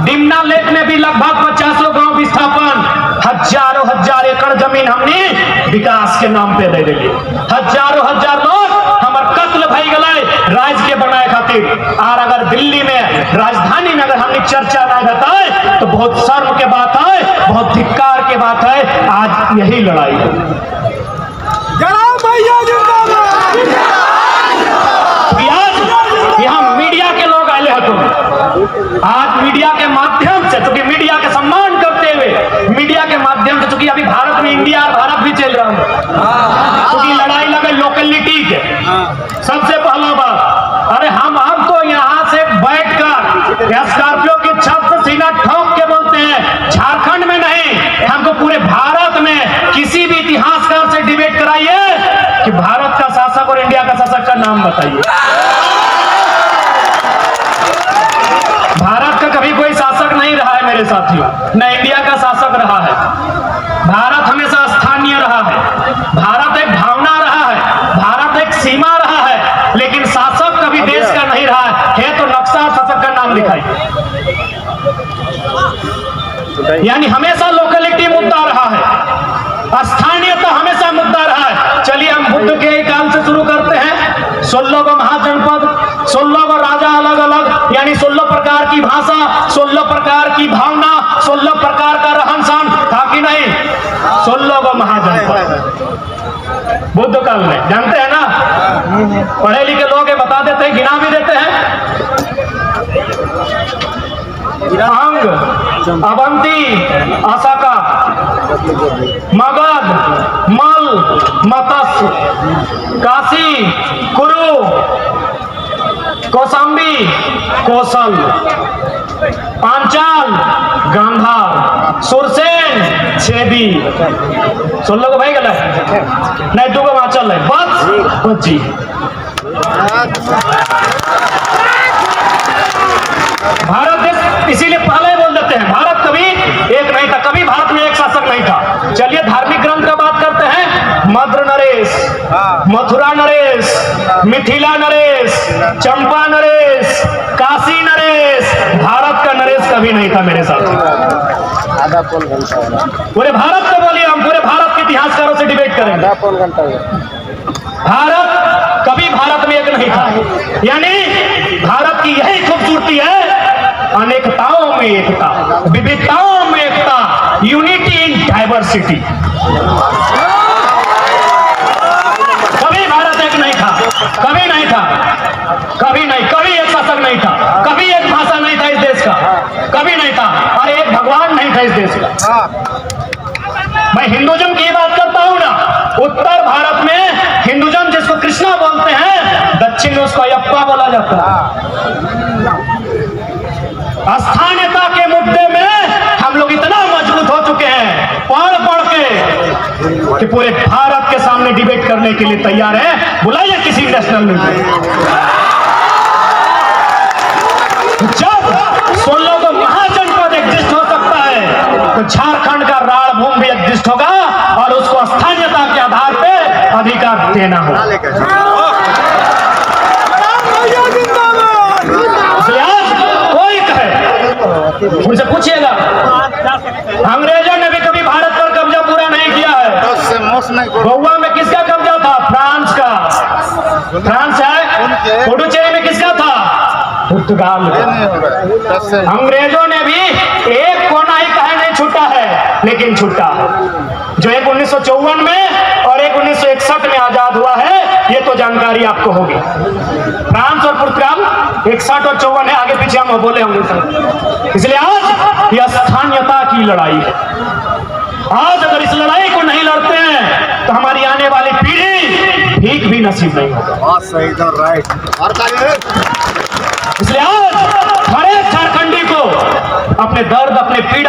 Dimna lake में भी लगभग 50 गांव विस्थापन, हजारों हजार एकड़ जमीन हमने विकास के नाम पे दे दिली। हजारों हजार लोग हमार कत्ल भई गए राज्य के बनाए खातिर। और अगर दिल्ली में राजधानी में अगर हमने चर्चा ना बताए तो बहुत शर्म के बात है, बहुत धिक्कार के बात है। आज यही लड़ाई है। यहाँ मीडिया के लोग आए हैं, तुम आज मीडिया के माध्यम से, चूंकि मीडिया के सम्मान करते हुए, मीडिया के माध्यम से, चूंकि अभी भारत में इंडिया और भारत भी चल रहा है, क्योंकि लड़ाई लगे लोकेलिटी के। सबसे पहला बात, अरे हम तो यहाँ से बैठकर स्कॉर्पियो की छत से सीना ठोक के बोलते हैं, झारखंड में नहीं, हमको पूरे भारत में किसी भी इतिहासकार से डिबेट कराइए कि भारत का शासक और इंडिया का शासक का नाम बताइए। भारत का कभी कोई शासक नहीं रहा है मेरे साथियों, न इंडिया का शासक रहा है। भारत हमेशा स्थानीय रहा है, भारत एक भावना रहा है, भारत एक सीमा रहा है, लेकिन शासक कभी देश का नहीं रहा है। तो नक्शा और शासक का नाम दिखाइए। यानी हमेशा लोकेलिटी मुद्दा रहा है, स्थानीयता हमेशा मुद्दा रहा है। चलिए हम बुद्ध के काल से शुरू करते हैं। 16 गो महाजनपद, 16 गो राजा अलग अलग, यानी 16 प्रकार की भाषा, 16 प्रकार की भावना, 16 प्रकार का रहन सहन था कि नहीं? 16 गो महाजनपद बुद्ध काल में, जानते हैं ना, पढ़े लिखे लोग बता देते हैं, गिना भी देते हैं। अंग, अवंती, अशोका, मगध, मल, मत्स्य, काशी, कुरु, कौशाम्बी, कौशल, पांचाल, गांधार, सुरसेन, छेदी। 16 को भाई गला नहीं, 2 को चल रहे बस बच्ची। भारत देश इसीलिए पहले बोल देते हैं, भारत कभी एक नहीं था, कभी भारत में एक शासक नहीं था। चलिए धार्मिक ग्रंथ का बात करते हैं। मद्र नरेश, मथुरा नरेश, मिथिला नरेश, चंपा नरेश, काशी नरेश, भारत का नरेश कभी नहीं था मेरे साथ। पूरे भारत को बोलिए, हम पूरे भारत के इतिहासकारों से डिबेट करेंगे। भारत कभी भारत में एक नहीं था। यानी भारत की यही खूबसूरती है, अनेकताओं में एकता, विविधताओं में एकता, यूनिटी इन डाइवर्सिटी। कभी भारत एक नहीं था, कभी नहीं था, कभी नहीं, कभी एक शासक नहीं था, कभी एक भाषा नहीं था इस देश का, कभी नहीं था, और एक भगवान नहीं था इस देश का। मैं हिंदुज्म की बात करता हूं ना, उत्तर भारत में हिंदुज्म जिसको कृष्णा बोलते हैं, दक्षिण में उसको अयप्पा बोला जाता है। स्थानीयता के मुद्दे में हम लोग इतना मजबूत हो चुके हैं, पढ़ पढ़ के, कि पूरे भारत के सामने डिबेट करने के लिए तैयार है। बुलाइए किसी नेशनल मीडिया। जब 16 को महाजनपद एग्जिस्ट हो सकता है, तो झारखंड का राणभूमि भी एग्जिस्ट होगा, और उसको स्थानीयता के आधार पे अधिकार देना होगा। उनसे पूछिएगा, अंग्रेजों ने भी कभी भारत पर कब्जा पूरा नहीं किया है। गोवा में किसका कब्जा था? फ्रांस का। फ्रांस है। पुडुचेरी में किसका था? पुर्तगाल का। अंग्रेजों ने भी एक कोना ही कहीं नहीं छूटा है, लेकिन छूटा जो एक 1954 में और एक 1961 में आजाद हुआ है, ये तो जानकारी आपको होगी। फ्रांस और पुर्तगाल 61 और 54 है, आगे पीछे हम बोले होंगे सर। इसलिए आज यह स्थानीयता की लड़ाई है। आज अगर इस लड़ाई को नहीं लड़ते हैं तो हमारी आने वाली पीढ़ी भीख भी नसीब नहीं होगा। सही तो राइट। इसलिए आज हर एक झारखंडी को अपने दर्द, अपने पीड़ा